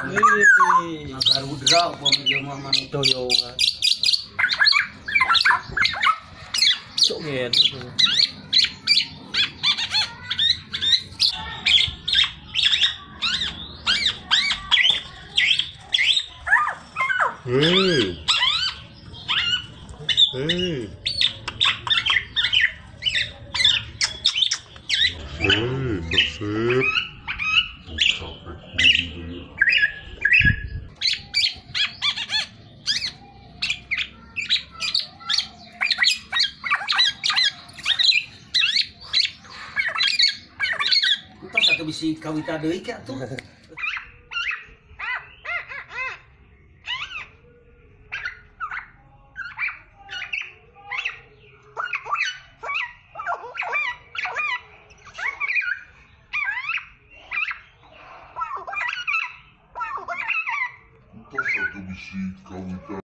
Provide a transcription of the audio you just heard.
Nagarudra apa menjelma manito yo. Cok ngen. Hey. Hey. Hey, Kasep. Capek gitu ya. Entah satu bisi kawita deui ka tuh. Entah satu bisi kawita